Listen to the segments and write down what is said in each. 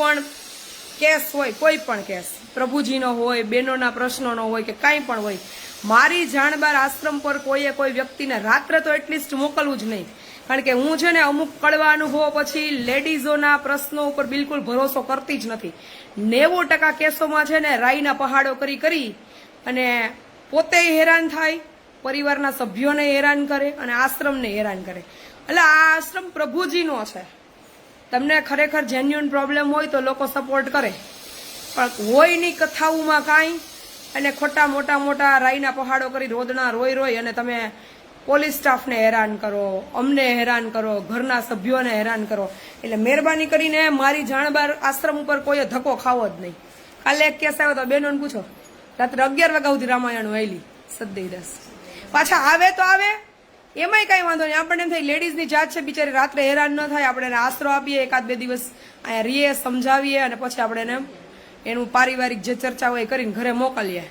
પણ કેસ હોય, કોઈ પણ કેસ પ્રભુજીનો હોય, બહેનોના પ્રશ્નોનો હોય કે કાંઈ પણ હોય, મારી જાણબાર આશ્રમ પર કોઈએ કોઈ વ્યક્તિને રાત્રે તો એટલીસ્ટ મોકલવું જ નહીં. કારણ કે હું છે ને અમુક કડવા અનુભવો પછી લેડીઝોના પ્રશ્નો ઉપર બિલકુલ ભરોસો કરતી જ નથી. 90% કેસોમાં છે ને રાઈના પહાડો કરી અને પોતે હેરાન થાય, પરિવારના સભ્યોને હેરાન કરે અને આશ્રમને હેરાન કરે. એટલે આ આશ્રમ પ્રભુજીનો છે. તમને ખરેખર જેન્યુઅન પ્રોબ્લેમ હોય તો લોકો સપોર્ટ કરે, પણ હોય નહીં કથાઓમાં કાંઈ, અને ખોટા મોટા રાઈના પહાડો કરી રોદણા રોય અને તમે પોલીસ સ્ટાફને હેરાન કરો, અમને હેરાન કરો, ઘરના સભ્યોને હેરાન કરો. એટલે મહેરબાની કરીને મારી જાણબાર આશ્રમ ઉપર કોઈએ ધક્કો ખાવો જ નહીં. કાલે એક કેસ આવ્યો તો બહેનોને પૂછો, રાત્રે 11 વાગ્યા સુધી રામાયણ વાયલી સદૈદાસ. પાછા આવે તો આવે, એમાંય કાંઈ વાંધો નહીં. આપણને એમ થાય લેડીઝની જાત છે, બિચારી રાત્રે હેરાન ન થાય, આપણે એને આશરો આપીએ, 1-2 દિવસ અહીંયા રહીએ, સમજાવીએ અને પછી આપણે એને એનું પારિવારિક જે ચર્ચા હોય કરીને ઘરે મોકલીએ.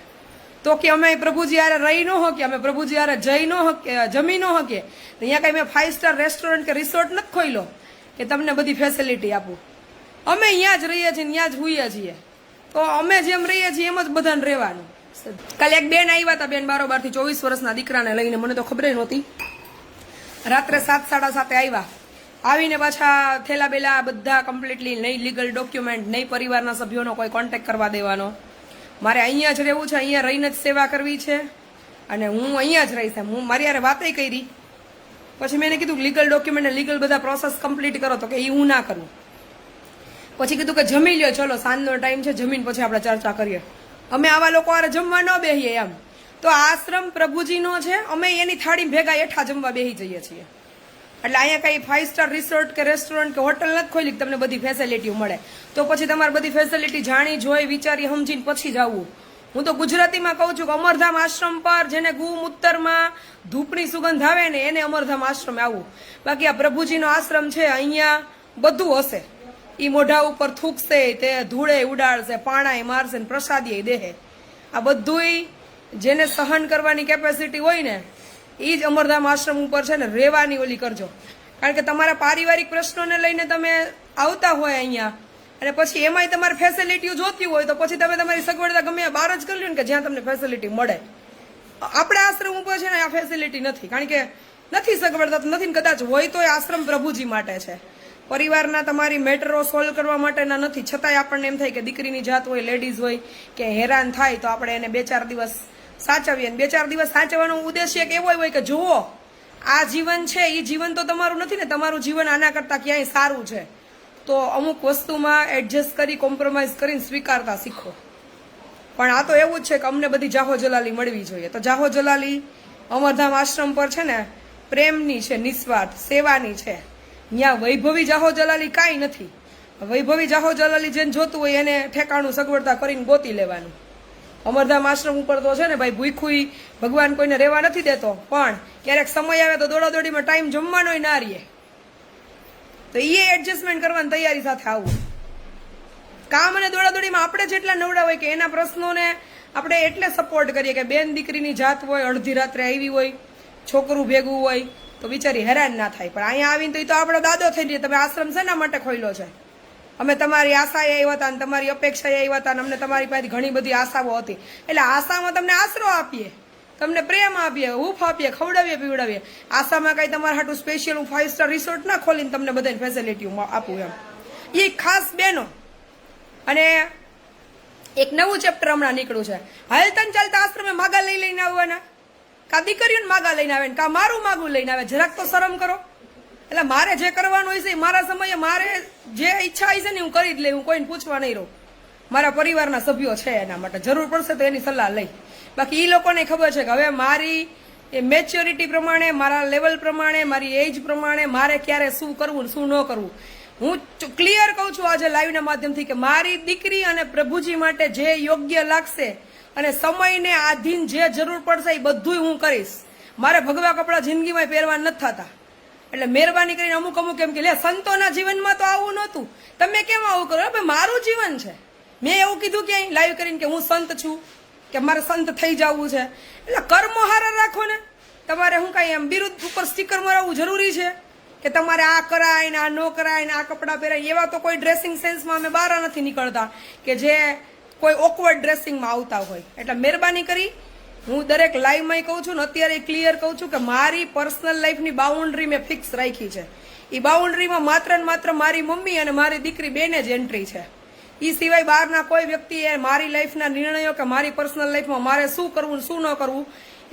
તો કે અમે પ્રભુજી યારે રહી ન શકીએ, અમે પ્રભુજી યારે જઈ ન શકીએ, જમી ન શકીએ. અહીંયા કઈ મેં 5 સ્ટાર રેસ્ટોરન્ટ કે રિસોર્ટ નથી ખોલ્યો કે તમને બધી ફેસિલિટી આપું. અમે અહીંયા જ રહીએ છીએ, અહીંયા જ હોઈએ છીએ. તો અમે જેમ રહીએ છીએ એમ જ બધાને રહેવાનું. કાલે એક બેન આવ્યા હતા, બેન બારોબારથી 24 વર્ષના દીકરાને લઈને, મને તો ખબર નહોતી. રાત્રે 7-7:30 આવ્યા. આવીને પાછા થેલા બેલા બધા કમ્પ્લીટલી, નહીં લીગલ ડોક્યુમેન્ટ, નહીં પરિવારના સભ્યોનો કોઈ કોન્ટેક્ટ કરવા દેવાનો. મારે અહીંયા જ રહેવું છે, અહીંયા રહીને જ સેવા કરવી છે અને હું અહીંયા જ રહીશ. હું મારી યારે વાતય કરી. પછી મેં એને કીધું લીગલ ડોક્યુમેન્ટ ને લીગલ બધા પ્રોસેસ કમ્પ્લીટ કરો, તો કે એ હું ના કરું. પછી કીધું કે જમી લ્યો, ચલો સાંજનો ટાઈમ છે, જમીન પછી આપણે ચર્ચા કરીએ. અમે આવા લોકો આરે જમવા ન બેહીએ એમ. તો આશ્રમ પ્રભુજીનો છે, અમે એની થાળી ભેગા એઠા જમવા બેહી જઈએ છીએ. એટલે અહીંયા કઈ 5 સ્ટાર રિસોર્ટ કે રેસ્ટોરન્ટ કે હોટલ નથી ખોલી તમને બધી ફેસિલિટી મળે. તો પછી તમારે બધી ફેસિલિટી જાણી જોઈ વિચારી સમજીને પછી જ આવવું. હું તો ગુજરાતીમાં કહું છું કે અમરધામ આશ્રમ પર જેને ગૌમૂત્રમાં ધૂપની સુગંધ આવે ને એને અમરધામ આશ્રમે આવવું. બાકી આ પ્રભુજીનો આશ્રમ છે, અહીંયા બધું હશે. ઈ મોઢા ઉપર થૂકશે, તે ધૂળે ઉડાડશે, પાણાએ મારશે ને પ્રસાદીએ દેહે. આ બધુંય જેને સહન કરવાની કેપેસિટી હોય ને એ જ અમરધામ આશ્રમ ઉપર છે ને રહેવાની ઓલી કરજો. કારણ કે તમારા પારિવારિક પ્રશ્નોને લઈને તમે આવતા હોય અહીંયા અને પછી એમાંય તમારે ફેસિલિટીઓ જોતી હોય તો પછી તમે તમારી સગવડતા ગમે બહાર જ કરી લો ને કે જ્યાં તમને ફેસિલિટી મળે. આપણા આશ્રમ ઉપર છે ને આ ફેસિલિટી નથી, કારણ કે નથી સગવડતા તો નથી, કદાચ હોય તો એ આશ્રમ પ્રભુજી માટે છે, પરિવારના તમારી મેટરો સોલ્વ કરવા માટેના નથી. છતાંય આપણને એમ થાય કે દીકરીની જાત હોય, લેડીઝ હોય કે હેરાન થાય તો આપણે એને 2-4 દિવસ સાચવીએ. 2-4 દિવસ સાચવવાનો ઉદ્દેશ્ય એવો હોય કે જુઓ આ જીવન છે એ જીવન તો તમારું નથી ને, તમારું જીવન આના કરતા ક્યાંય સારું છે. તો અમુક વસ્તુમાં એડજસ્ટ કરી, કોમ્પ્રોમાઇઝ કરીને સ્વીકારતા શીખો. પણ આ તો એવું જ છે કે અમને બધી જાહો જલાલી મળવી જોઈએ. તો જાહો જલાલી અમરધામ આશ્રમ પર છે ને પ્રેમની છે, નિસ્વાર્થ સેવાની છે. ત્યાં વૈભવી જાહો જલાલી કાંઈ નથી. વૈભવી જાહો જલાલી જેને જોતું હોય એને ઠેકાણું સગવડતા કરીને ગોતી લેવાનું. અમરધામ આશ્રમ ઉપર તો છે ને ભાઈ ભૂખું ભગવાન કોઈને રહેવા નથી દેતો, પણ ક્યારેક સમય આવે તો દોડાદોડીમાં ટાઈમ જમવાનો ના રહીએ. તો એ એડજસ્ટમેન્ટ કરવાની તૈયારી સાથે આવવું. કામ અને દોડાદોડીમાં આપણે જેટલા નવડા હોય કે એના પ્રશ્નોને આપણે એટલે સપોર્ટ કરીએ કે બેન દીકરીની જાત હોય, અડધી રાત્રે આવી હોય, છોકરું ભેગું હોય તો બિચારી હેરાન ના થાય. પણ અહીંયા આવીને તો આપણો દાદો થઈ જાય, તમે આશ્રમ શેના માટે ખોલ્યો છે? અમે તમારી આશાએ આવ્યા હતા, તમારી અપેક્ષાએ આવ્યા હતા, અમને તમારી પાસે ઘણી બધી આશાઓ હતી. એટલે આશામાં તમને આશરો આપીએ, તમને પ્રેમ આપીએ, હૂફ આપીએ, ખવડાવીએ, પીવડાવીએ. આશામાં કઈ તમારા હાટું સ્પેશિયલ હું 5 સ્ટાર રિસોર્ટ ના ખોલીને તમને બધાને ફેસિલિટીઓ આપું એમ. એ ખાસ બહેનો. અને એક નવું ચેપ્ટર હમણાં નીકળ્યું છે, હાલતા ચાલતા આશ્રમે માગા લઈને આવવાના, કા દીકરીઓને માગા લઈને આવે, કા મારું માગું લઈને આવે. જરાક તો શરમ કરો. એટલે મારે જે કરવાનું હોય છે મારા સમયે મારે જે ઈચ્છા હોય છે ને હું કરી જ લઈ, હું કોઈને પૂછવા નહીં રહું. મારા પરિવારના સભ્યો છે એના માટે, જરૂર પડશે તો એની સલાહ લઈ. બાકી એ લોકોને ખબર છે કે હવે મારી એ મેચ્યોરિટી પ્રમાણે, મારા લેવલ પ્રમાણે, મારી એજ પ્રમાણે મારે ક્યારે શું કરવું શું ન કરવું. હું ક્લિયર કહું છું આજે લાઈવના માધ્યમથી કે મારી દીકરી અને પ્રભુજી માટે જે યોગ્ય લાગશે અને સમયને આધીન જે જરૂર પડશે એ બધું હું કરીશ. મારે ભગવા કપડાં જિંદગીમાં પહેરવા નથી થતા. એટલે મહેરબાની કરીને અમુક એમ કે લે સંતોના જીવનમાં તો આવું નહોતું, તમે કેમ આવું કરો? ભાઈ મારું જીવન છે. મેં એવું કીધું ક્યાંય લાઈવ કરીને કે હું સંત છું કે મારે સંત થઈ જવું છે? એટલે કર્મો હારા રાખો ને. તમારે હું કઈ એમ બિરુદ ઉપર સ્ટીકર મરાવવું જરૂરી છે? કે તમારે આ કરાય ને આ ન કરાય ને આ કપડાં પહેરાય. એવા તો કોઈ ડ્રેસિંગ સેન્સમાં અમે બહાર નથી નીકળતા કે જે કોઈ ઓકવર્ડ ડ્રેસિંગમાં આવતા હોય. એટલે મહેરબાની કરી હું દરેક લાઈવમાં કહું છું ને અત્યારે ક્લિયર કહું છું કે મારી પર્સનલ લાઈફની બાઉન્ડ્રી મેં ફિક્સ રાખી છે. એ બાઉન્ડ્રીમાં માત્ર ને માત્ર મારી મમ્મી અને મારી દીકરી બેને જ એન્ટ્રી છે. એ સિવાય બહારના કોઈ વ્યક્તિએ મારી લાઈફના નિર્ણયો કે મારી પર્સનલ લાઈફમાં મારે શું કરવું શું ન કરવું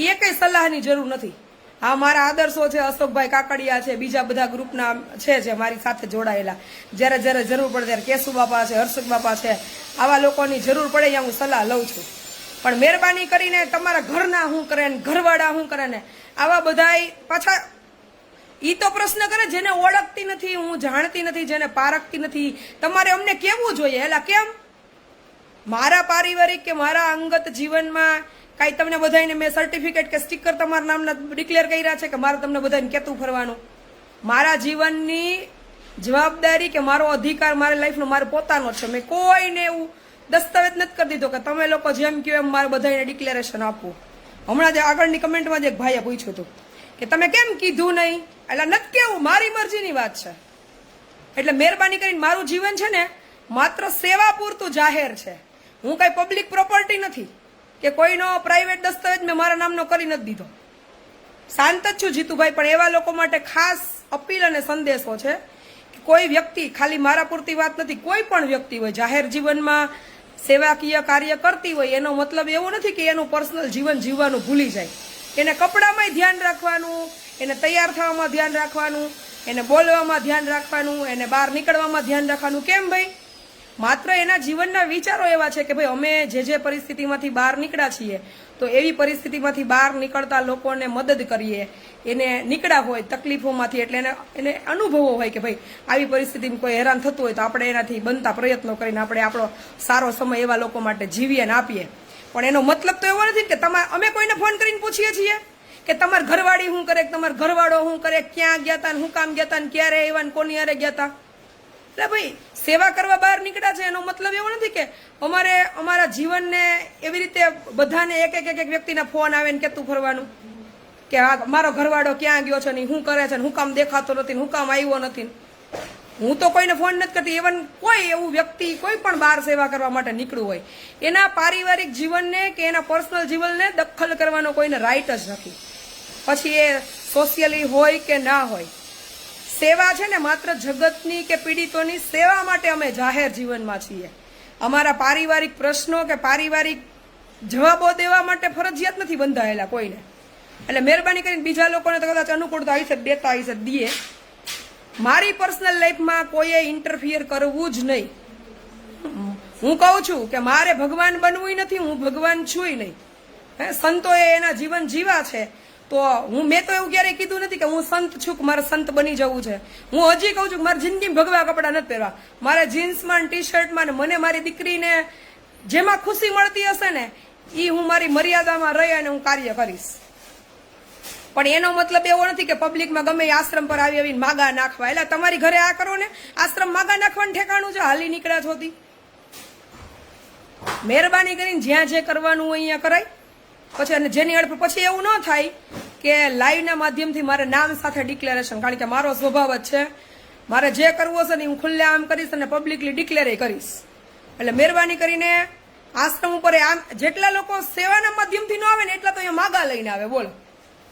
એ કઈ સલાહની જરૂર નથી. હા, મારા આદર્શો છે, અશોકભાઈ કાકડિયા છે, બીજા બધા ગ્રુપના છે જે મારી સાથે જોડાયેલા. જ્યારે જ્યારે જરૂર પડે ત્યારે કેશુ બાપા છે, હર્ષદ બાપા છે, આવા લોકોની જરૂર પડે ત્યાં હું સલાહ લઉં છું. પણ મહેરબાની કરીને તમારા ઘરના શું કરે ને ઘરવાળા શું કરે ને આવા બધાય પાછા ઈ તો પ્રશ્ન કરે જેને ઓળખતી નથી, હું જાણતી નથી, જેને પારખતી નથી. તમારે અમને કેવું જોઈએ? એલા કેમ મારા પારિવારિક કે મારા અંગત જીવનમાં કાંઈ તમને બધાને મેં સર્ટિફિકેટ કે સ્ટીકર તમારા નામના ડિક્લેર કર્યા છે કે મારે તમને બધાને કેતું ફરવાનું? મારા જીવનની જવાબદારી કે મારો અધિકાર મારી લાઈફનો મારો પોતાનો છે. મેં કોઈને એવું દસ્તાવેજ નથી કરી દીધો કે તમે લોકો જેમ કહો એમ મારે બધાને ડિક્લેરેશન આપવું. હમણાં જ આગળની કમેન્ટમાં જ એક ભાઈએ પૂછ્યું હતું કે તમે કેમ કીધું નહીં? એટલે નથી કેવું, મારી મરજીની વાત છે. એટલે મહેરબાની કરીને મારું જીવન છે ને માત્ર સેવા પૂરતું જાહેર છે. હું કઈ પબ્લિક પ્રોપર્ટી નથી કે કોઈનો પ્રાઇવેટ દસ્તાવેજ મેં મારા નામનો કરી નથી દીધો. શાંત જ છું જીતુભાઈ. પણ એવા લોકો માટે ખાસ અપીલ અને સંદેશો છે કે કોઈ વ્યક્તિ, ખાલી મારા પૂરતી વાત નથી, કોઈ પણ વ્યક્તિ હોય જાહેર જીવનમાં સેવાકીય કાર્ય કરતી હોય એનો મતલબ એવો નથી કે એનું પર્સનલ જીવન જીવવાનું ભૂલી જાય. એને કપડામાં ધ્યાન રાખવાનું, એને તૈયાર થવામાં ધ્યાન રાખવાનું, એને બોલવામાં ધ્યાન રાખવાનું, એને બહાર નીકળવામાં ધ્યાન રાખવાનું. કેમ ભાઈ? માત્ર એના જીવનના વિચારો એવા છે કે ભાઈ અમે જે પરિસ્થિતિમાંથી બહાર નીકળ્યા છીએ તો એવી પરિસ્થિતિમાંથી બહાર નીકળતા લોકોને મદદ કરીએ. એને નીકળ્યા હોય તકલીફોમાંથી એટલે એને અનુભવો હોય કે ભાઈ આવી પરિસ્થિતિમાં કોઈ હેરાન થતું હોય તો આપણે એનાથી બનતા પ્રયત્નો કરીને આપણે આપણો સારો સમય એવા લોકો માટે જીવીએ ને આપીએ. પણ એનો મતલબ તો એવો નથી કે અમે કોઈને ફોન કરીને પૂછીએ છીએ કે તમારા ઘરવાળી શું કરે, તમારો ઘરવાળો શું કરે, ક્યાં ગયા હતા, શું કામ ગયા હતા, ક્યારે આવ્યા ને કોની હારે ગયા હતા. એટલે ભાઈ સેવા કરવા બહાર નીકળ્યા છે એનો મતલબ એવો નથી કે અમારે અમારા જીવનને એવી રીતે બધાને એક એક વ્યક્તિના ફોન આવે ને કેતું ફરવાનું કે મારો ઘરવાળો ક્યાં ગયો છે ને શું કરે છે ને હું કામ દેખાતો નથી ને હું કામ આવ્યો નથી. હું તો કોઈને ફોન નથી કરતી. ઇવન કોઈ એવું વ્યક્તિ કોઈ પણ બહાર સેવા કરવા માટે નીકળ્યું હોય એના પારિવારિક જીવનને કે એના પર્સનલ જીવનને દખલ કરવાનો કોઈને રાઈટ જ નથી. પછી એ સોશિયલી હોય કે ના હોય, સેવા છે ને માત્ર જગતની કે પીડિતોની સેવા માટે અમે જાહેર જીવનમાં છીએ. અમારા પારિવારિક પ્રશ્નો કે પારિવારિક જવાબો દેવા માટે ફરજિયાત નથી બંધાયેલા કોઈને. એટલે મહેરબાની કરીને બીજા લોકોને તો કદાચ અનુકૂળતા હશે દેતા હશે દીએ. મારી પર્સનલ લાઈફમાં કોઈએ ઇન્ટરફિયર કરવું જ નહીં. હું કહું છું કે મારે ભગવાન બનવું નથી, હું ભગવાન છું નહીં. સંતોએ એના જીવન જીવા છે તો મેં તો એવું ક્યારેય કીધું નથી કે હું સંત છું કે મારે સંત બની જવું છે. હું હજી કહું છું કે મારી જિંદગી ભગવા કપડાં નથી પહેરવા. મારે જીન્સમાં ટી શર્ટમાં ને મને મારી દીકરીને જેમાં ખુશી મળતી હશે ને એ હું મારી મર્યાદામાં રહી અને હું કાર્ય કરીશ. પણ એનો મતલબ એવો નથી કે પબ્લિકમાં ગમે એ આશ્રમ પર આવી આવીને માગા નાખવા. એટલે તમારી ઘરે આ કરો ને આશ્રમ માગા નાખવાનું ઠેકાણું છે? હાલી નીકળ્યા છોથી. મહેરબાની કરીને જ્યાં જે કરવાનું અહીંયા કરાય. પછી અને જેની અડપ પછી એવું ન થાય કે લાઈવના માધ્યમથી મારે નામ સાથે ડિક્લેરેશન, કારણ કે મારો સ્વભાવ જ છે મારે જે કરવું હશે ને હું ખુલ્લે આમ કરીશ અને પબ્લિકલી ડિક્લેર કરીશ. એટલે મહેરબાની કરીને આશ્રમ ઉપર આમ જેટલા લોકો સેવાના માધ્યમથી ન આવે ને એટલા તો અહીંયા માગા લઈને આવે. બોલો.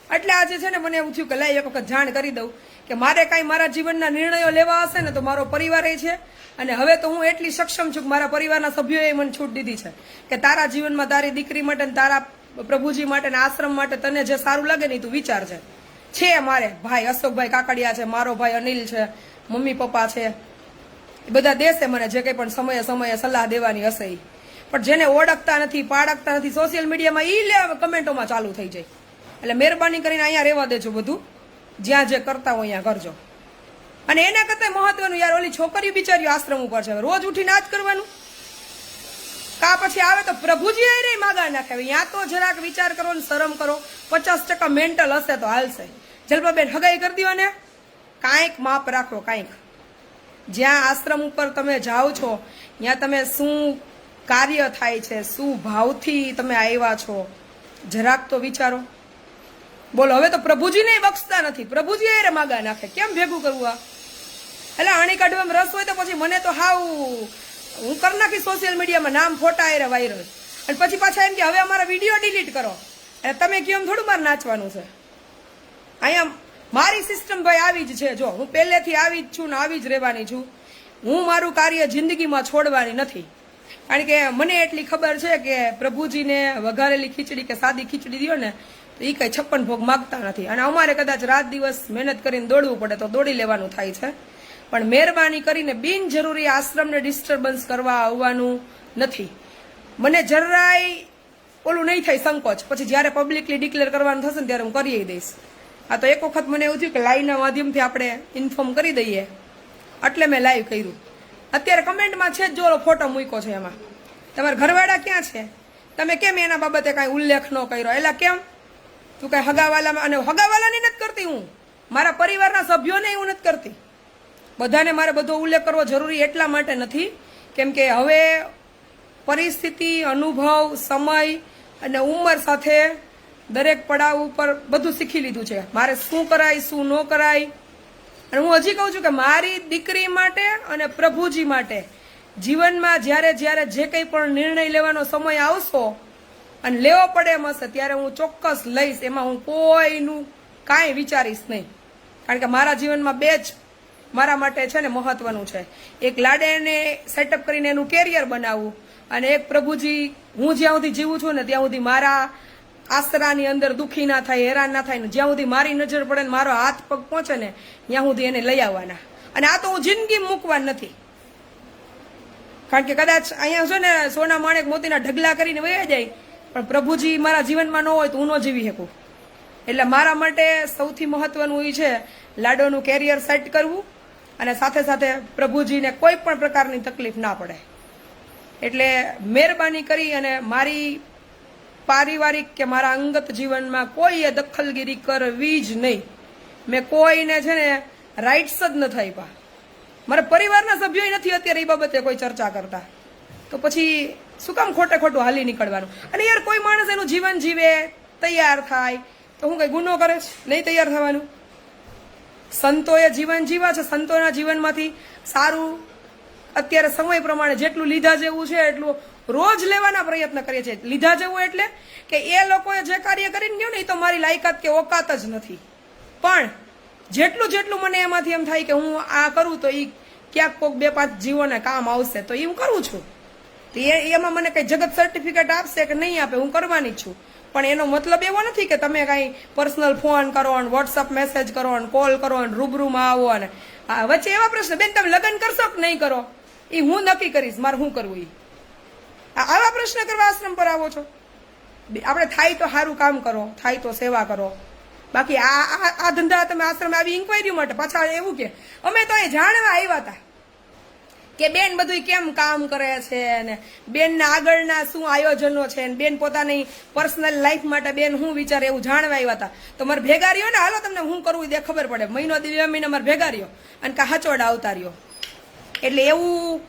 એટલે આજે છે ને મને એવું થયું કે લાઈ એક વખત જાણ કરી દઉં કે મારે કાંઈ મારા જીવનના નિર્ણયો લેવા હશે ને તો મારો પરિવાર છે. અને હવે તો હું એટલી સક્ષમ છું કે મારા પરિવારના સભ્યોએ મને છૂટ દીધી છે કે તારા જીવનમાં તારી દીકરી માટે ને તારા પ્રભુજી માટે ને આશ્રમ માટે તને જે સારું લાગે ને તું વિચારજે. છે મારે ભાઈ અશોકભાઈ કાકડિયા છે, મારો ભાઈ અનિલ છે, મમ્મી પપ્પા છે, એ બધા દેશે મને જે કંઈ પણ સમયે સમયે સલાહ દેવાની હશે એ. પણ જેને ઓળખતા નથી, પાળખતા નથી, સોશિયલ મીડિયામાં ઈ કમેન્ટોમાં ચાલુ થઈ જાય. એટલે મહેરબાની કરીને અહીંયા રહેવા દેજો. બધું જ્યાં જે કરતા હોય અહીંયા કરજો. અને એના કરતા મહત્વનું યાર ઓલી છોકરીઓ બિચારીઓ આશ્રમ ઉપર છે, રોજ ઉઠીને આ જ કરવાનું કા પછી આવે તો પ્રભુજી રે માગા નાખે. ત્યાં તો જરાક વિચાર કરો ને શરમ કરો. 50% મેન્ટલ હશે તો હાલશે. જલ્પાબેન હગાઈ કરી દો ને કાંઈક માપ રાખો. કાંઈક જ્યાં આશ્રમ ઉપર તમે જાઓ છો ત્યાં તમે શું કાર્ય થાય છે, શું ભાવથી તમે આવ્યા છો જરાક તો વિચારો. બોલો, હવે તો પ્રભુજીને બક્ષતા નથી, પ્રભુજી એ માગા નાખે. કેમ ભેગું કરવું આ? એટલે આણી કાઢવામાં રસ હોય તો પછી મને તો હાવ હું કરી નાખી સોશિયલ મીડિયામાં નામ ફોટા એ વાયરલ, અને પછી પાછા એમ કે હવે અમારા વિડીયો ડિલીટ કરો. એટલે તમે કેમ થોડું મારે નાચવાનું છે? અહીંયા મારી સિસ્ટમ ભાઈ આવી જ છે. જો હું પહેલેથી આવી જ છું ને આવી જ રહેવાની છું. હું મારું કાર્ય જિંદગીમાં છોડવાની નથી. કારણ કે મને એટલી ખબર છે કે પ્રભુજીને વઘારેલી ખીચડી કે સાદી ખીચડી દો ને તો એ કઈ 56 ભોગ માગતા નથી. અને અમારે કદાચ રાત દિવસ મહેનત કરીને દોડવું પડે તો દોડી લેવાનું થાય છે. પણ મહેરબાની કરીને બિનજરૂરી આશ્રમને ડિસ્ટર્બન્સ કરવા આવવાનું નથી. મને જરાય ઓલું નહીં થાય સંકોચ. પછી જ્યારે પબ્લિકલી ડિક્લેર કરવાનું થશે ને ત્યારે હું કરી દઈશ. આ તો એક વખત મને એવું થયું કે લાઈવના માધ્યમથી આપણે ઇન્ફોર્મ કરી દઈએ એટલે મેં લાઈવ કર્યું. અત્યારે કમેન્ટમાં છે જ જો ફોટો મૂક્યો છે, એમાં તમારા ઘરવાળા ક્યાં છે? તમે કેમ એના બાબતે કાંઈ ઉલ્લેખ ન કર્યો? એલા કેમ તું કાંઈ હગાવાલામાં? અને હગાવાલાની નથી કરતી હું, મારા પરિવારના સભ્યોને હું નથી કરતી. બધાને મારે બધો ઉલ્લેખ કરવો જરૂરી એટલા માટે નથી કેમ કે હવે પરિસ્થિતિ, અનુભવ, સમય અને ઉંમર સાથે દરેક પડાવ ઉપર બધું શીખી લીધું છે. મારે શું કરાય, શું ન કરાય. અને હું હજી કહું છું કે મારી દીકરી માટે અને પ્રભુજી માટે જીવનમાં જ્યારે જ્યારે જે કંઈ પણ નિર્ણય લેવાનો સમય આવશો અને લેવો પડે એમ હશે ત્યારે હું ચોક્કસ લઈશ. એમાં હું કોઈનું કાંઈ વિચારીશ નહીં. કારણ કે મારા જીવનમાં બે જ મારા માટે છે ને મહત્વનું છે. એક લાડેને સેટઅપ કરીને એનું કેરિયર બનાવવું, અને એક પ્રભુજી હું જ્યાં સુધી જીવું છું ને ત્યાં સુધી મારા આશરાની અંદર દુઃખી ના થાય, હેરાન ના થાય ને જ્યાં સુધી મારી નજર પડે ને મારો હાથ પગ પહોંચે ને ત્યાં સુધી એને લઈ આવવાના. અને આ તો હું જિંદગી મૂકવા નથી. કારણ કે કદાચ અહીંયા છે ને સોના માણેક મોતીના ઢગલા કરીને વયા જાય પણ પ્રભુજી મારા જીવનમાં ન હોય તો હું ન જીવી શકું. એટલે મારા માટે સૌથી મહત્વનું એ છે લાડોનું કેરિયર સેટ કરવું અને સાથે સાથે પ્રભુજીને કોઈ પણ પ્રકારની તકલીફ ના પડે. એટલે મહેરબાની કરી અને મારી પારિવારિક કે મારા અંગત જીવનમાં કોઈએ દખલગીરી કરવી જ નહીં. મેં કોઈને છે ને રાઇટ્સ જ નથી આપ્યા. મારા પરિવારના સભ્યોય નથી અત્યારે એ બાબતે કોઈ ચર્ચા કરતા. તો પછી શું કામ ખોટે ખોટું હાલી નીકળવાનું? અને યાર કોઈ માણસ એનું જીવન જીવે, તૈયાર થાય તો હું કઈ ગુનો કરે છે? નહીં તૈયાર થવાનું. સંતોએ જીવન જીવા છે. સંતોના જીવનમાંથી સારું અત્યારે સમય પ્રમાણે જેટલું લીધા જેવું છે એટલું રોજ લેવાના પ્રયત્ન કરીએ છીએ. લીધા જેવું એટલે કે એ લોકોએ જે કાર્ય કરીને ગયો ને એ તો મારી લાયકાત કે ઓકાત જ નથી. પણ જેટલું જેટલું મને એમાંથી એમ થાય કે હું આ કરું તો એ ક્યાંક કોઈક 2-5 જીવોને કામ આવશે તો એ હું કરું છું. તો એમાં મને કઈ જગત સર્ટિફિકેટ આપશે કે નહીં આપે હું કરવાની જ છું. પણ એનો મતલબ એવો નથી કે તમે કાંઈ પર્સનલ ફોન કરો ને વોટ્સઅપ મેસેજ કરો ને કોલ કરો ને રૂબરૂમાં આવો ને વચ્ચે એવા પ્રશ્ન, બેન તમે લગ્ન કરશો કે નહીં કરો? એ હું નક્કી કરીશ મારે શું કરવું. આવા પ્રશ્ન કરવા આશ્રમ પર આવો છો? આપણે થાય તો સારું કામ કરો, થાય તો સેવા કરો. બાકી આ ધંધા તમે આશ્રમ આવી ઇન્ક્વાયરી માટે પાછા એવું કે અમે તો એ જાણવા આવ્યા હતા કે બેન બધું કેમ કામ કરે છે ને બેનના આગળના શું આયોજનો છે ને બેન પોતાની પર્સનલ લાઈફ માટે બેન શું વિચારે એવું જાણવા આવ્યા હતા. તો મારે ભેગા રહ્યો ને, હાલો તમને શું કરવું એ ખબર પડે. મહિનો 2 મહિના મારે ભેગા રહ્યો અને કા હચોડ આવતા રહ્યો. એટલે એવું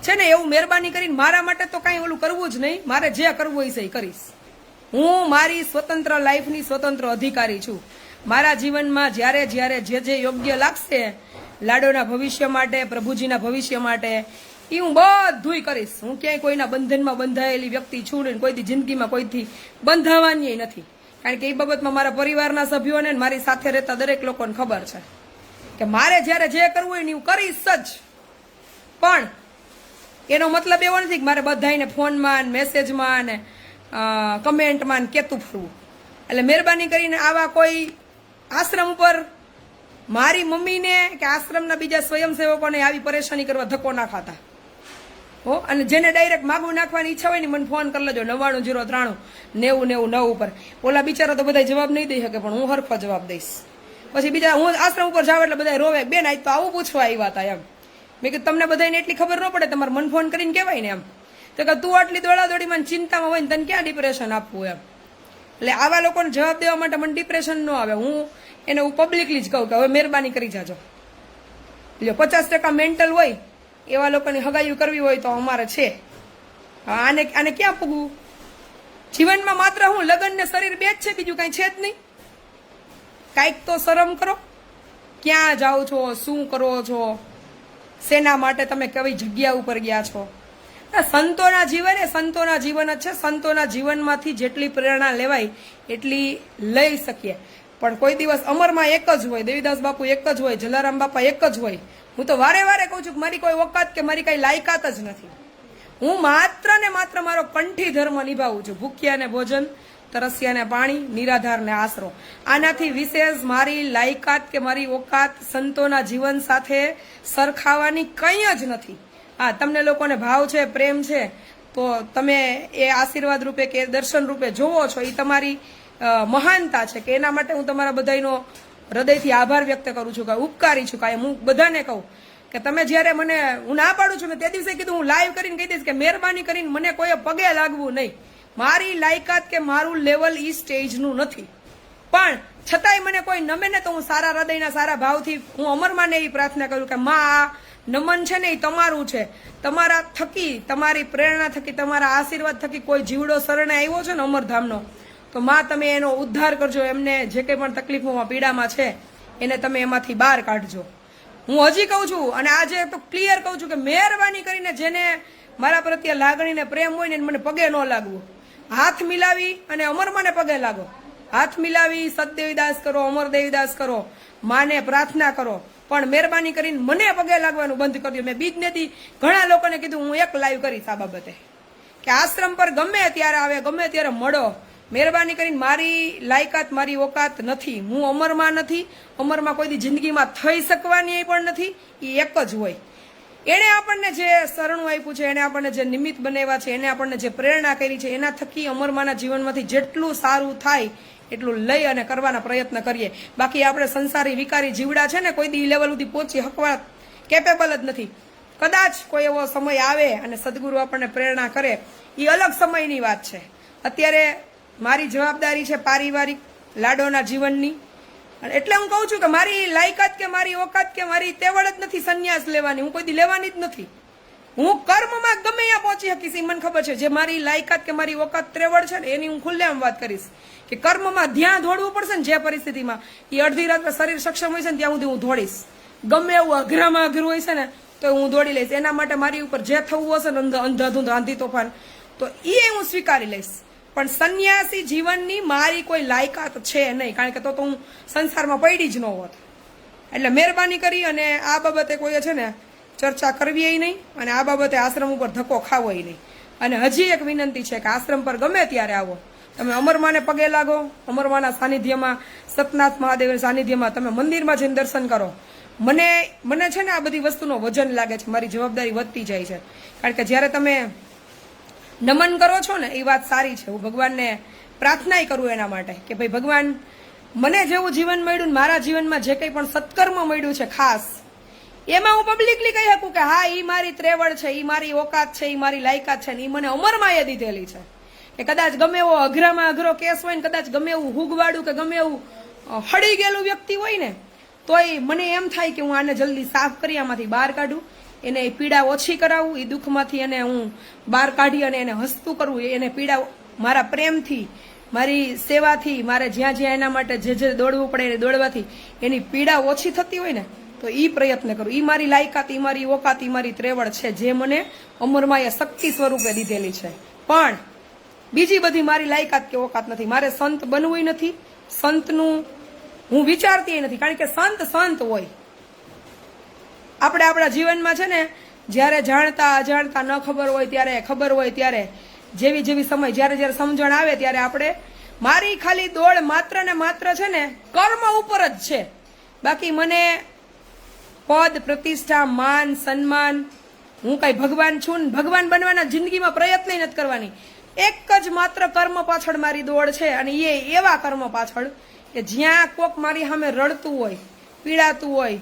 છે ને, એવું મહેરબાની કરીને મારા માટે તો કાંઈ ઓલું કરવું જ નહીં. મારે જે કરવું હોય છે એ કરીશ. હું મારી સ્વતંત્ર લાઈફની સ્વતંત્ર અધિકારી છું. મારા જીવનમાં જ્યારે જ્યારે જે યોગ્ય લાગશે લાડોના ભવિષ્ય માટે, પ્રભુજીના ભવિષ્ય માટે એ હું બધુંય કરીશ. હું ક્યાંય કોઈના બંધનમાં બંધાયેલી વ્યક્તિ છું ને કોઈથી જિંદગીમાં કોઈથી બંધાવાની નથી. કારણ કે એ બાબતમાં મારા પરિવારના સભ્યોને મારી સાથે રહેતા દરેક લોકોને ખબર છે કે મારે જ્યારે જે કરવું હોય ને હું કરીશ જ. પણ એનો મતલબ એવો નથી કે મારે બધાને ફોનમાં મેસેજમાં ને કમેન્ટમાં કેતું ફરવું. એટલે મહેરબાની કરીને આવા કોઈ આશ્રમ ઉપર મારી મમ્મીને કે આશ્રમના બીજા સ્વયંસેવકોને આવી પરેશાની કરવા ધક્કો ના ખાતા હો. અને જેને ડાયરેક્ટ માગું નાખવાની ઈચ્છા હોય ને મને ફોન કરી લેજો 9903 9090 ઉપર. ઓલા બિચારા તો બધા જવાબ નહીં દઈ શકે પણ હું હરખો જવાબ દઈશ. પછી બીજા હું આશ્રમ ઉપર જાવ એટલે બધા રોવે, બેન આજ તો આવું પૂછવા આવ્યા હતા એમ. મેં કીધું તમને બધાને એટલી ખબર ન પડે, તમારે મન ફોન કરીને કહેવાય ને એમ. તો કે તું આટલી દોડાદોડીમાં ચિંતામાં હોય ને તને ક્યાં ડિપ્રેશન આપવું એમ. એટલે આવા લોકોને જવાબ દેવા માટે મને ડિપ્રેશન ન આવે. હું એને હું પબ્લિકલી જ કહું કે હવે મહેરબાની કરી જાજો. જો 50% મેન્ટલ હોય એવા લોકોની હગાઈ કરવી હોય તો અમારે છે. આને ક્યાં પૂગવું? જીવનમાં માત્ર હું લગ્ન ને શરીર બે જ છે, બીજું કાંઈ છે જ નહીં. કાંઈક તો શરમ કરો. ક્યાં જાઓ છો, શું કરો છો, શેના માટે તમે કઈ જગ્યા ઉપર ગયા છો. સંતોના જીવન એ સંતોના જીવન જ છે. સંતોના જીવનમાંથી જેટલી પ્રેરણા લેવાય એટલી લઈ શકીએ. પણ કોઈ દિવસ અમરમાં એક જ હોય, દેવીદાસ બાપુ એક જ હોય, જલારામ બાપા એક જ હોય. હું તો વારે વારે કહું છું કે મારી કોઈ ઓકાત કે મારી કઈ લાયકાત જ નથી. હું માત્ર ને માત્ર મારો કંઠી ધર્મ નિભાવું છું. ભૂખ્યાને ભોજન, તરસ્યાને પાણી, નિરાધારને આશરો. આનાથી વિશેષ મારી લાયકાત કે મારી ઓકાત સંતોના જીવન સાથે સરખાવાની કંઈ જ નથી. હા, તમને લોકોને ભાવ છે, પ્રેમ છે, તો તમે એ આશીર્વાદ રૂપે કે દર્શન રૂપે જોવો છો, એ તમારી મહાનતા છે. કે એના માટે હું તમારા બધાનો હૃદયથી આભાર વ્યક્ત કરું છું, કે ઉપકારી છું. કાંઈ હું બધાને કહું કે તમે જ્યારે મને, હું ના પાડું છું, મેં તે દિવસે કીધું, હું લાઈવ કરીને કહી દઈશ કે મહેરબાની કરીને મને કોઈ પગે લાગવું નહીં. મારી લાયકાત કે મારું લેવલ ઈ સ્ટેજનું નથી. પણ છતાંય મને કોઈ નમે ને તો હું સારા હૃદયના સારા ભાવથી હું અમરમાં ને એવી પ્રાર્થના કરું કે માં, આ નમન છે ને એ તમારું છે. તમારા થકી, તમારી પ્રેરણા થકી, તમારા આશીર્વાદ થકી કોઈ જીવડો શરણે આવ્યો છે ને અમરધામનો, તો માં તમે એનો ઉદ્ધાર કરજો. એમને જે કંઈ પણ તકલીફોમાં, પીડામાં છે, એને તમે એમાંથી બહાર કાઢજો. હું હજી કહું છું, અને આજે તો ક્લિયર કહું છું કે મહેરબાની કરીને જેને મારા પ્રત્યે લાગણી ને પ્રેમ હોય ને મને પગે ન લાગવું. હાથ મિલાવી અને અમરમાને પગે લાગો. હાથ મિલાવી સતદેવીદાસ કરો, અમર દેવીદાસ કરો, માને પ્રાર્થના કરો. પણ મહેરબાની કરીને મને પગે લાગવાનું બંધ કરી દો. મેં બીજનેથી ઘણા લોકોને કીધું હું એક લાઈવ કરીશ આ બાબતે, કે આશ્રમ પર ગમે ત્યારે આવે, ગમે ત્યારે મળો. મહેરબાની કરીને મારી લાયકાત, મારી ઓકાત નથી. હું અમરમાં નથી, અમરમાં કોઈ દી જિંદગીમાં થઈ શકવાની પણ નથી. એ એક જ હોય. એણે આપણને જે શરણું આપ્યું છે, એણે આપણને જે નિમિત્ત બનાવ્યા છે, એને આપણને જે પ્રેરણા કરી છે, એના થકી અમરમાના જીવનમાંથી જેટલું સારું થાય એટલું લઈ અને કરવાના પ્રયત્ન કરીએ. બાકી આપણે સંસારી વિકારી જીવડા છે ને, કોઈ દી લેવલ સુધી પહોંચી હકવા કેપેબલ જ નથી. કદાચ કોઈ એવો સમય આવે અને સદગુરુ આપણને પ્રેરણા કરે, એ અલગ સમયની વાત છે. અત્યારે મારી જવાબદારી છે પારિવારિક લાડોના જીવનની. એટલે હું કહું છું કે મારી લાયકાત કે મારી ઓકાત કે મારી તેવડ જ નથી સંન્યાસ લેવાની. હું કોઈ દી લેવાની જ નથી. હું કર્મમાં ગમે ત્યાં પહોંચી શકીશ, એ મને ખબર છે. જે મારી લાયકાત કે મારી ઓકાત ત્રેવડ છે ને, એની હું ખુલ્લેઆમ વાત કરીશ કે કર્મમાં ધ્યાન દોડવું પડશે ને જે પરિસ્થિતિમાં, એ અડધી રાત્રે શરીર સક્ષમ હોય છે ને ત્યાં સુધી હું દોડીશ. ગમે એવું અઘરામાં અઘરું હોય છે ને તો હું દોડી લઈશ. એના માટે મારી ઉપર જે થવું હશે ને, અંધાધૂંધ આંધી તોફાન, તો એ હું સ્વીકારી લઈશ. પણ સંન્યાસી જીવનની મારી કોઈ લાયકાત છે નહીં, કારણ કે તો હું સંસારમાં પડી જ ન હોત. એટલે મહેરબાની કરી અને આ બાબતે કોઈએ છે ને ચર્ચા કરવી નહીં, અને આ બાબતે આશ્રમ ઉપર ધક્કો ખાવો નહીં. અને હજી એક વિનંતી છે કે આશ્રમ પર ગમે ત્યારે આવો, તમે અમરમાને પગે લાગો, અમરમાના સાનિધ્યમાં, સતનાથ મહાદેવના સાનિધ્યમાં તમે મંદિરમાં જઈને દર્શન કરો. મને છે ને આ બધી વસ્તુનો વજન લાગે છે, મારી જવાબદારી વધતી જાય છે. કારણ કે જ્યારે તમે નમન કરો છો ને, એ વાત સારી છે. હું ભગવાનને પ્રાર્થનાય કરું એના માટે કે ભાઈ ભગવાન, મને જેવું જીવન મળ્યું, મારા જીવનમાં જે કંઈ પણ સત્કર્મ મળ્યું છે ખાસ, એમાં હું પબ્લિકલી કહી શકું કે હા, એ મારી ત્રેવડ છે, એ મારી ઓકાત છે, એ મારી લાયકાત છે, એ મને અમરમાં એ દીધેલી છે. કે કદાચ ગમે એવો અઘરામાં અઘરો કેસ હોય ને, કદાચ ગમે એવું હુગવાડું કે ગમે એવું હળી ગયેલું વ્યક્તિ હોય ને, તોય મને એમ થાય કે હું આને જલ્દી સાફ કરી આમાંથી બહાર કાઢું, એને પીડા ઓછી કરાવું, એ દુઃખમાંથી એને હું બહાર કાઢી અને એને હસતું કરવું. એને પીડા મારા પ્રેમથી, મારી સેવાથી, મારે જ્યાં જ્યાં એના માટે જે દોડવું પડે એને દોડવાથી એની પીડા ઓછી થતી હોય ને, તો એ પ્રયત્ન કરું. એ મારી લાયકાત, એ મારી ઓકાત, એ મારી ત્રેવડ છે, જે મને અમરમાં એ શક્તિ સ્વરૂપે દીધેલી છે. પણ બીજી બધી મારી લાયકાત કે ઓકાત નથી. મારે સંત બનવું નથી, સંતનું હું વિચારતી નથી. કારણ કે સંત હોય. આપણે આપણા જીવનમાં છે ને, જ્યારે જાણતા અજાણતા ન ખબર હોય ત્યારે, ખબર હોય ત્યારે, જેવી સમય, જ્યારે સમજણ આવે ત્યારે આપણે, મારી ખાલી દોડ માત્ર ને માત્ર છે ને કર્મ ઉપર જ છે. બાકી મને પદ, પ્રતિષ્ઠા, માન, સન્માન, હું કઈ ભગવાન છું ને ભગવાન બનવાના જિંદગીમાં પ્રયત્ન નથી કરવાની. એક જ માત્ર કર્મ પાછળ મારી દોડ છે. અને એ એવા કર્મ પાછળ કે જ્યાં કોક મારી સામે રડતું હોય, પીડાતું હોય,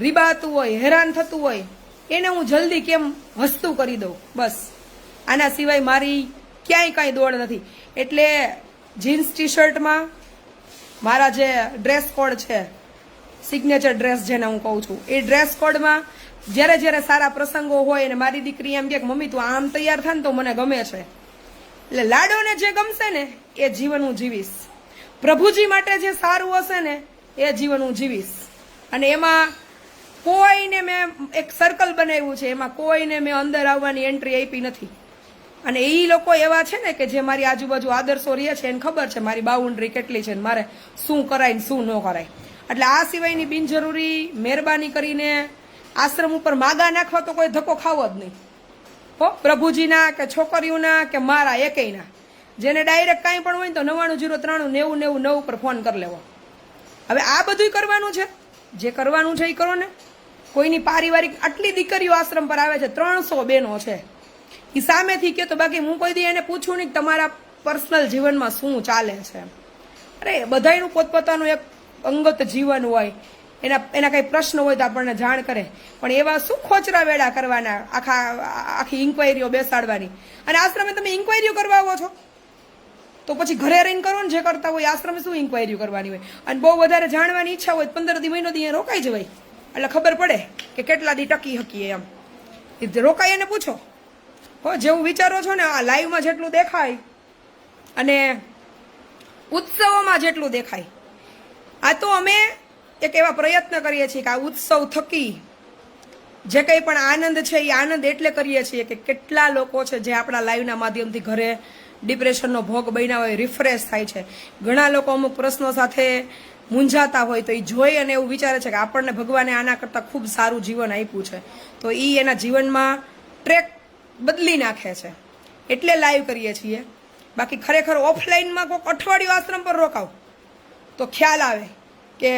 રીબાતું હોય, હેરાન થતું હોય, એને હું જલ્દી કેમ હસતું કરી દઉં. બસ આના સિવાય મારી ક્યાંય કાંઈ દોડ નથી. એટલે જીન્સ ટી શર્ટમાં મારા જે ડ્રેસ કોડ છે, સિગ્નેચર ડ્રેસ જેને હું કહું છું, એ ડ્રેસ કોડમાં જ્યારે સારા પ્રસંગો હોય અને મારી દીકરી એમ કે મમ્મી તું આમ તૈયાર થાય ને તો મને ગમે છે. એટલે લાડોને જે ગમશે ને એ જીવન હું જીવીશ. પ્રભુજી માટે જે સારું હશે ને એ જીવન હું જીવીશ. અને એમાં કોઈને મેં એક સર્કલ બનાવ્યું છે, એમાં કોઈને મેં અંદર આવવાની એન્ટ્રી આપી નથી. અને એ લોકો એવા છે ને કે જે મારી આજુબાજુ આદર્શો રહે છે, એને ખબર છે મારી બાઉન્ડ્રી કેટલી છે, મારે શું કરાય ને શું ન કરાય. એટલે આ સિવાયની બિનજરૂરી મહેરબાની કરીને આશ્રમ ઉપર માગા નાખવા તો કોઈ ધક્કો ખાવો જ નહીં હો, પ્રભુજીના કે છોકરીઓના કે મારા એકેયના. જેને ડાયરેક્ટ કાંઈ પણ હોય ને તો 99039090 ઉપર ફોન કરી લેવો. હવે આ બધું કરવાનું છે, જે કરવાનું છે એ કરો ને. કોઈની પારિવારિક આટલી દીકરીઓ આશ્રમ પર આવે છે, 300 બહેનો છે, એ સામેથી કે તો બાકી હું કોઈ દી એને પૂછું નહીં તમારા પર્સનલ જીવનમાં શું ચાલે છે. અરે બધાયનું પોતપોતાનું એક અંગત જીવન હોય, એના કઈ પ્રશ્ન હોય તો આપણને જાણ કરે. પણ એવા શું ખોચરા વેડા કરવાના, આખી ઇન્ક્વાયરીઓ બેસાડવાની. અને આશ્રમે તમે ઇન્ક્વાયરીઓ કરવા આવો છો તો પછી ઘરે રહીને કરો ને જે કરતા હોય. આશ્રમે શું ઇન્ક્વાયરીઓ કરવાની હોય? અને બહુ વધારે જાણવાની ઈચ્છા હોય 15 દી મહિનો દી રોકાઈ જવાય, એટલે ખબર પડે કે કેટલા દી ટકી શકીએ એમ. રોકાઈ એને પૂછો હો, જેવું વિચારો છો ને આ લાઈવમાં જેટલું દેખાય અને ઉત્સવોમાં જેટલું દેખાય, આ તો અમે એક એવા પ્રયત્ન કરીએ છીએ કે આ ઉત્સવ થકી જે કંઈ પણ આનંદ છે એ આનંદ એટલે કરીએ છીએ કે કેટલા લોકો છે જે આપણા લાઈવના માધ્યમથી ઘરે ડિપ્રેશનનો ભોગ બન્યા હોય, રિફ્રેશ થાય છે. ઘણા લોકો અમુક પ્રશ્નો સાથે મૂંઝાતા હોય તો એ જોઈ અને એવું વિચારે છે કે આપણને ભગવાને આના કરતાં ખૂબ સારું જીવન આપ્યું છે, તો એ એના જીવનમાં ટ્રેક બદલી નાખે છે. એટલે લાઈવ કરીએ છીએ. બાકી ખરેખર ઓફલાઈનમાં કોઈક અઠવાડિયું આશ્રમ પર રોકાવ તો ખ્યાલ આવે કે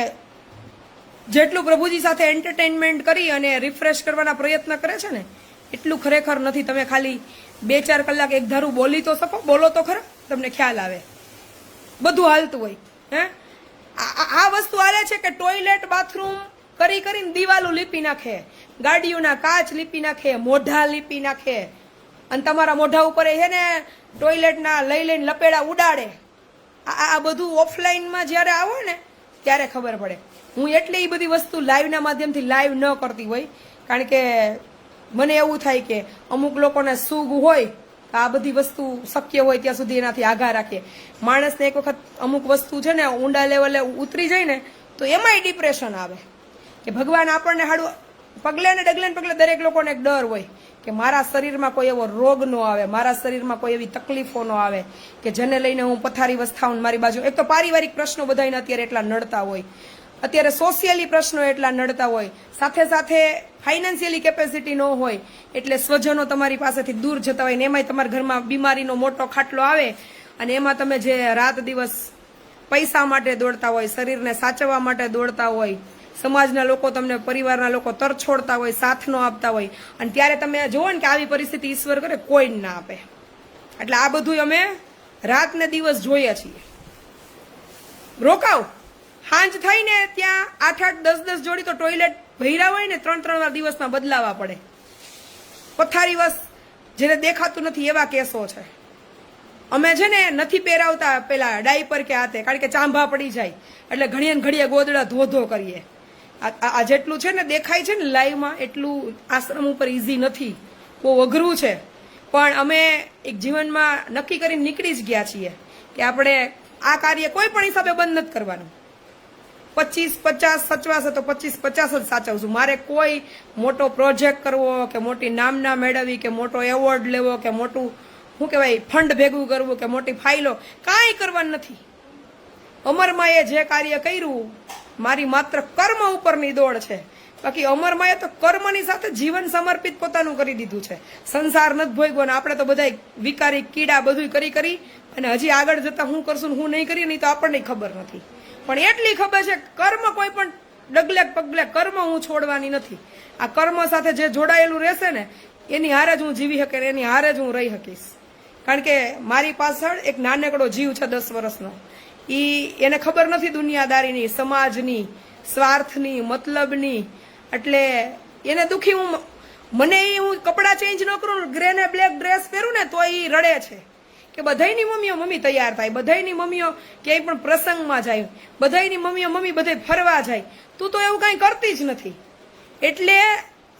જેટલું પ્રભુજી સાથે એન્ટરટેનમેન્ટ કરી અને રિફ્રેશ કરવાના પ્રયત્ન કરે છે ને એટલું ખરેખર નથી. તમે ખાલી 2-4 કલાક એક ધારું બોલી તો શકો, બોલો તો ખરા, તમને ખ્યાલ આવે. બધું હાલતું હોય હે. આ વસ્તુ હાલે છે કે ટોયલેટ બાથરૂમ કરી કરીને દિવાલો લીપી નાખે, ગાડીઓના કાચ લીપી નાખે, મોઢા લીપી નાખે, અને તમારા મોઢા ઉપર છે ને ટોયલેટના લઈને લપેડા ઉડાડે. આ બધું ઓફલાઈનમાં જ્યારે આવો ને ત્યારે ખબર પડે. હું એટલે એ બધી વસ્તુ લાઈવના માધ્યમથી લાઈવ ન કરતી હોય, કારણ કે મને એવું થાય કે અમુક લોકોને સુગ હોય આ બધી વસ્તુ શક્ય હોય ત્યાં સુધી એનાથી આઘા રાખીએ. માણસને એક વખત અમુક વસ્તુ છે ને ઊંડા લેવલે ઉતરી જાય ને તો એમાંય ડિપ્રેશન આવે કે ભગવાન આપણને હાડું પગલે ને ડગલે ને પગલે દરેક લોકોને એક ડર હોય કે મારા શરીરમાં કોઈ એવો રોગ ન આવે, મારા શરીરમાં કોઈ એવી તકલીફો ન આવે કે જેને લઈને હું પથારીવશ થાઉં. મારી બાજુ એક તો પારિવારિક પ્રશ્નો બધાને અત્યારે એટલા નડતા હોય, અત્યારે સોશિયલી પ્રશ્નો એટલા નડતા હોય, સાથે સાથે ફાઇનાન્શિયલી કેપેસિટી ન હોય એટલે સ્વજનો તમારી પાસેથી દૂર જતા હોય ને એમાંય તમારા ઘરમાં બીમારીનો મોટો ખાટલો આવે અને એમાં તમે જે રાત દિવસ પૈસા માટે દોડતા હોય, શરીરને સાચવવા માટે દોડતા હોય, સમાજના લોકો તમને, પરિવારના લોકો તરછોડતા હોય, સાથ ન આપતા હોય, અને ત્યારે તમે જુઓ ને કે આવી પરિસ્થિતિ ઈશ્વર કરે કોઈ ના આપે. એટલે આ બધું અમે રાત ને દિવસ જોઈએ છીએ. રોકાવ હાંજ થાય ને ત્યાં 8-8, 10-10 જોડી તો ટોયલેટ ભર્યા હોય ને 3-3 વાર દિવસમાં બદલાવા પડે. પથારીવશ જેને દેખાતું નથી એવા કેસો છે. અમે છે ને નથી પહેરાવતા પેલા ડાયપર કે હાથે, કારણ કે ચાંભા પડી જાય એટલે ઘડીએ ને ઘડીએ ગોદડા ધોધો કરીએ. આ જેટલું છે ને દેખાય છે ને લાઈવમાં એટલું આશ્રમ ઉપર ઈઝી નથી, બહુ અઘરું છે. પણ અમે એક જીવનમાં નક્કી કરીને નીકળી જ ગયા છીએ કે આપણે આ કાર્ય કોઈ પણ હિસાબે બંધ નથી કરવાનું. 25-50 સચવાશે તો 25-50 જ સાચવશું. મારે કોઈ મોટો પ્રોજેક્ટ કરવો કે મોટી નામના મેળવવી કે મોટો એવોર્ડ લેવો કે મોટું શું કહેવાય ફંડ ભેગું કરવું કે મોટી ફાઇલો કાંઈ કરવાનું નથી. અમરમાએ જે કાર્ય કર્યું મારી માત્ર કર્મ ઉપરની દોડ છે. બાકી અમરમાએ તો કર્મની સાથે જીવન સમર્પિત પોતાનું કરી દીધું છે. સંસાર નથી ભોગવો ને આપણે તો બધા વિકારી કીડા બધું કરી અને હજી આગળ જતા હું કરશું હું નહીં કરીએ નહીં તો આપણને ખબર નથી. પણ એટલી ખબર છે કર્મ કોઈ પણ ડગલે પગલે કર્મ હું છોડવાની નથી. આ કર્મ સાથે જે જોડાયેલું રહેશે ને એની હારે જ હું જીવી શકે, એની હારે જ હું રહી શકીશ. કારણ કે મારી પાછળ એક નાનકડો જીવ છે 10 વર્ષનો. એને ખબર નથી દુનિયાદારીની, સમાજની, સ્વાર્થની, મતલબની. એટલે એને દુખી હું કપડાં ચેન્જ ન કરું, ગ્રે ને બ્લેક ડ્રેસ પહેરું ને તો એ રડે છે કે બધાયની મમ્મીઓ મમ્મી તૈયાર થાય, બધાયની મમ્મીઓ ક્યાંય પણ પ્રસંગમાં જાય, બધાયની મમ્મીઓ મમ્મી બધે ફરવા જાય, તું તો એવું કાંઈ કરતી જ નથી. એટલે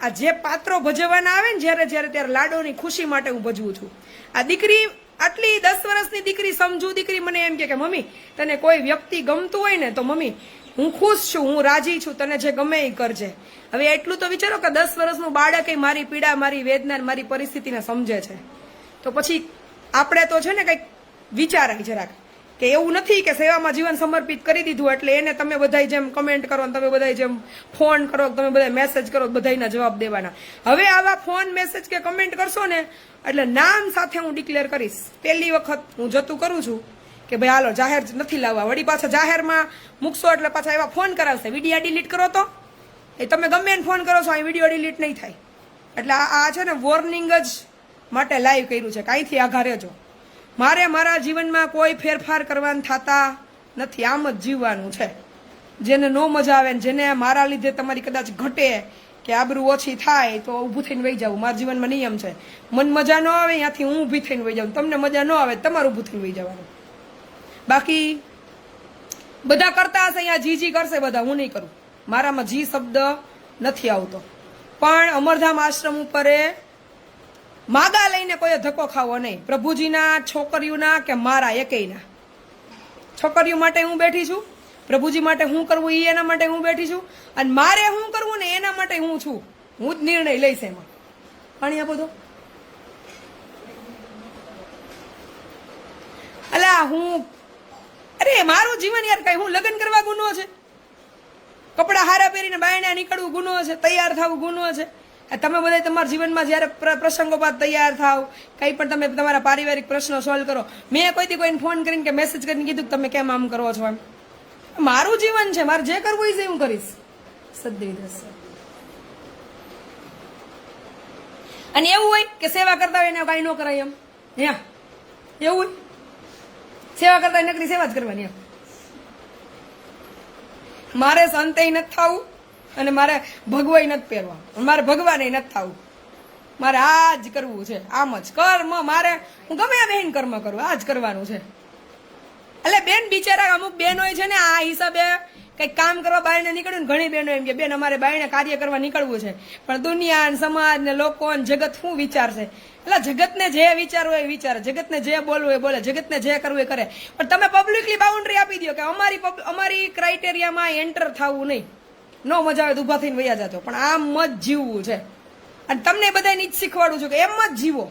આ જે પાત્રો ભજવવાના આવે ને જ્યારે ત્યારે લાડોની ખુશી માટે હું ભજવું છું. આ દીકરી આટલી 10 વર્ષની દીકરી, સમજુ દીકરી મને એમ કે મમ્મી તને કોઈ વ્યક્તિ ગમતું હોય ને તો મમ્મી હું ખુશ છું, હું રાજી છું, તને જે ગમે એ કરજે. હવે એટલું તો વિચારો કે 10 વર્ષનું બાળક એ મારી પીડા, મારી વેદના, મારી પરિસ્થિતિને સમજે છે, તો પછી આપણે તો છે ને કંઈક વિચારાય જરાક કે એવું નથી કે સેવામાં જીવન સમર્પિત કરી દીધું એટલે એને તમે બધા જેમ કમેન્ટ કરો, તમે બધા જેમ ફોન કરો, તમે બધા મેસેજ કરો, બધાના જવાબ દેવાના. હવે આવા ફોન, મેસેજ કે કમેન્ટ કરશો ને એટલે નામ સાથે હું ડિક્લેર કરીશ. પહેલી વખત હું જતું કરું છું કે ભાઈ હાલો જાહેર નથી લાવવા, વળી પાછા જાહેરમાં મૂકશો એટલે પાછા એવા ફોન કરાવશે, વિડીયો ડિલીટ કરો તો એ તમે ગમે એને ફોન કરો છો, અહીં વિડીયો ડિલીટ નહીં થાય. એટલે આ છે ને વોર્નિંગ જ માટે લાઈવ કર્યું છે, કાંઈથી આઘા રહેજો. મારે મારા જીવનમાં કોઈ ફેરફાર કરવાના થતા નથી, આમ જ જીવવાનું છે. જેને નો મજા આવે ને જેને મારા લીધે તમારી કદાચ ઘટે કે આબરૂ ઓછી થાય તો ઊભું થઈને વહી જાવ. મારા જીવનમાં નિયમ છે, મન મજા ન આવે ત્યાંથી હું ઊભી થઈને વહી જાઉં, તમને મજા ન આવે તમારું ઊભું થઈને વહી જવાનું. બાકી બધા કરતા હશે અહીંયા જી કરશે બધા, હું નહીં કરું, મારામાં જી શબ્દ નથી આવતો. પણ અમરધામ આશ્રમ ઉપર માગા લઈને કોઈ ધક્કો ખાવો નહીં, પ્રભુજીના, છોકરીઓના કે મારા એકેયના. છોકરીઓ માટે હું બેઠી છું, પ્રભુજી માટે હું કરવું એ એના માટે હું બેઠી છું, અને મારે હું કરવું ને એના માટે હું છું. હું જ નિર્ણય લઈશ એમાં. પાણી આપો તો. અલા હું અરે મારું જીવન યાર, કઈ હું લગ્ન કરવા ગુનો છે? કપડા હારા પહેરીને બાયણા નીકળવું ગુનો છે? તૈયાર થવું ગુનો છે? તમે બધા તમારા જીવનમાં જયારે પ્રસંગોપાત તૈયાર થાવ, કંઈ પણ તમે તમારા પારિવારિક પ્રશ્નો સોલ્વ કરો, મેં કોઈથી કોઈને ફોન કરીને કે મેસેજ કરીને કીધું કે તમે કેમ આમ કરો છો? એમ મારું જીવન છે, મારે જે કરવું એ હું કરીશ. સદૈવ દ્રશ્ય. અને એવું હોય કે સેવા કરતા હોય ને કઈ ન કરાય એમ, એવું હોય સેવા કરતા નકરી સેવા જ કરવાની એમ. મારે સંતય નથી થવું અને મારે ભગવાઈ નથી પહેરવા, મારે ભગવાન નથી થવું, મારે આ જ કરવું છે, આમ જ કર્મ. મારે હું ગમે આ બેન કર્મ કરું, આ જ કરવાનું છે. એટલે બેન બિચારા અમુક બહેનો છે ને આ હિસાબે કઈક કામ કરવા બાયણે નીકળ્યું ને, ઘણી બહેનો એમ કે બેન અમારે બાયણે કાર્ય કરવા નીકળવું છે, પણ દુનિયા સમાજ ને લોકો જગત શું વિચારશે? એટલે જગતને જે વિચારવું એ વિચારે, જગતને જે બોલવું એ બોલે, જગતને જે કરવું એ કરે. પણ તમે પબ્લિકલી બાઉન્ડ્રી આપી દો કે અમારી ક્રાઇટેરિયામાં એન્ટર થવું નહીં, નો મજા આવે તો ઉભા થઈને વયા જતો, પણ આમ જ જીવવું છે. અને તમને બધાને જ શીખવાડું છું કે એમ જ જીવો.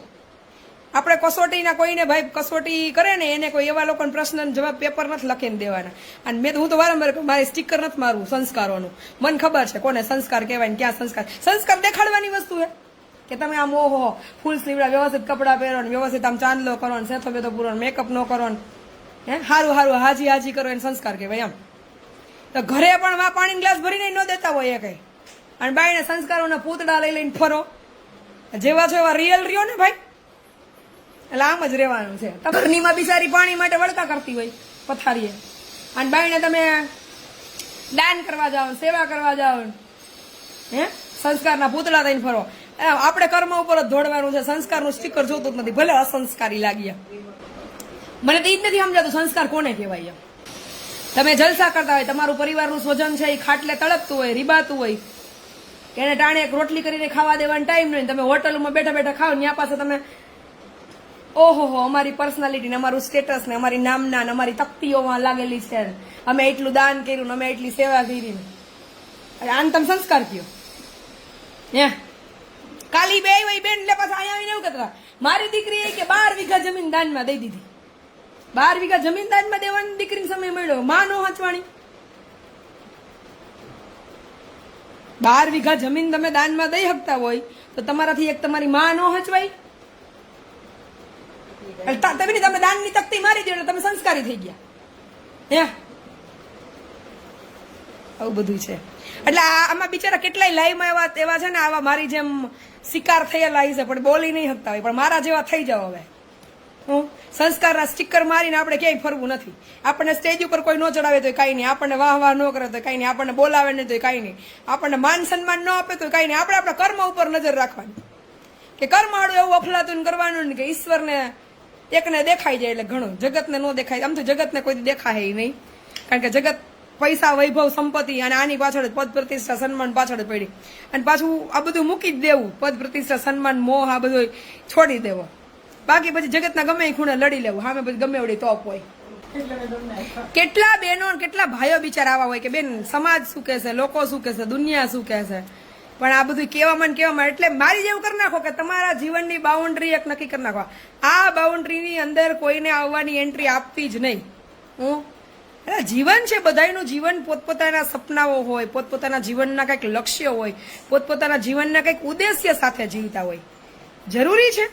આપણે કસોટીના કોઈને ભાઈ કસોટી કરે ને એને કોઈ એવા લોકોને પ્રશ્ન જવાબ પેપર નથી લખીને દેવાના. અને હું તો વારંવાર મારે સ્ટીકર નથી મારવું સંસ્કારોનું. મને ખબર છે કોને સંસ્કાર કહેવાય ને ક્યાં સંસ્કાર. સંસ્કાર દેખાડવાની વસ્તુ છે કે તમે આમ ઓહો ફૂલ સ્લીવડા વ્યવસ્થિત કપડાં પહેરો ને વ્યવસ્થિત આમ ચાંદલો કરો ને સેથો બેથો પૂરો મેકઅપ ન કરો ને હારું હાજી કરો એને સંસ્કાર કહેવાય એમ. તો ઘરે પણ પાણીનો ગ્લાસ ભરીને ન દેતા હોય એ કઈ, અને બાઈને સંસ્કારોના પૂતળા લઈ લઈને ફરો, જેવા છો એવા રિયલ રહ્યો ને ભાઈ. એટલે આમ જ રહેવાનું છે. ઘરનીમાં બિચારી પાણી માટે વળકા કરતી હોય પથારીએ, અને બાઈને તમે દાન કરવા જાઓ, સેવા કરવા જાઓ, સંસ્કારના પૂતળા થઈને ફરો. આપણે કર્મ ઉપર જ દોડવાનું છે, સંસ્કારનું સ્ટીકર જોતું જ નથી, ભલે અસંસ્કારી લાગીએ. મને તો એ જ નથી સમજાતું સંસ્કાર કોને કહેવાય. તમે જલસા કરતા હોય, તમારું પરિવારનું સ્વજન છે એ ખાટલે તળપતું હોય, રીબાતું હોય, એને ટાણે એક રોટલી કરીને ખાવા દેવાનો ટાઈમ નહીં, તમે હોટલમાં બેઠા બેઠા ખાઓ, ત્યાં પાસે તમે ઓહો અમારી પર્સનાલિટી ને અમારું સ્ટેટસ ને અમારી નામના ને અમારી તકતીઓમાં લાગેલી છે, અમે એટલું દાન કર્યું ને અમે એટલી સેવા કરી. આને તમે સંસ્કાર કયો? કાલી બે વઈ બેન એટલે પાછા અહીંયા આવીને એવું કહેતા મારી દીકરી કે 12 વીઘા જમીન દાનમાં દઈ દીધી. 12 વીઘા જમીન દાનમાં દેવાની દીકરીને સમય મળ્યો, માં નો હચવાણી. 12 વીઘા જમીન તમે દાનમાં દઈ શકતા હોય તો તમારાથી એક તમારી માં નો હચવાય. તમે દાનની તકતી મારી દો એટલે તમે સંસ્કારી થઈ ગયા. આવું બધું છે. એટલે આમાં બિચારા કેટલાય લાઈવમાં એવા છે ને આવા મારી જેમ શિકાર થયેલા છે પણ બોલી નહીં શકતા હોય, પણ મારા જેવા થઈ જાવ. હવે હું સંસ્કારના સ્ટીકર મારીને આપણે ક્યાંય ફરવું નથી. આપણને સ્ટેજ ઉપર કોઈ ન ચડાવે તો કઈ નહીં, આપણને વાહ ન કરે તો કઈ નહીં, આપણને બોલાવે નહીં તો કઈ નહીં, આપણને માન સન્માન ન આપે તો કઈ નહીં. આપણે આપણા કર્મ ઉપર નજર રાખવાની કે કર્મ આડું એવું અફલાતું કરવાનું ને કે ઈશ્વરને એકને દેખાઈ જાય એટલે ઘણું, જગતને ન દેખાય. આમ તો જગતને કોઈ દેખાય નહીં, કારણ કે જગત પૈસા, વૈભવ, સંપત્તિ અને આની પાછળ પદ પ્રતિષ્ઠા સન્માન પાછળ પડી, અને પાછું આ બધું મૂકી જ દેવું, પદ પ્રતિષ્ઠા સન્માન મોહ આ બધું છોડી દેવો. બાકી પછી જગતના ગમે એ ખૂણે લડી લેવું, સામે પછી ગમે એવડી તોપ હોય. કેટલા બહેનો કેટલા ભાઈઓ બિચારા આવા હોય કે બેન સમાજ શું કહેશે, લોકો શું કહેશે, દુનિયા શું કહેશે, પણ આ બધું કહેવામાં એટલે મારી જેવું કરી નાખો કે તમારા જીવનની બાઉન્ડ્રી એક નક્કી કરી નાખો. આ બાઉન્ડ્રીની અંદર કોઈને આવવાની એન્ટ્રી આપવી જ નહીં. એટલે જીવન છે, બધાયનું જીવન પોતપોતાના સપનાઓ હોય, પોતપોતાના જીવનના કંઈક લક્ષ્ય હોય, પોતપોતાના જીવનના કંઈક ઉદ્દેશ્ય સાથે જીવતા હોય. જરૂરી છે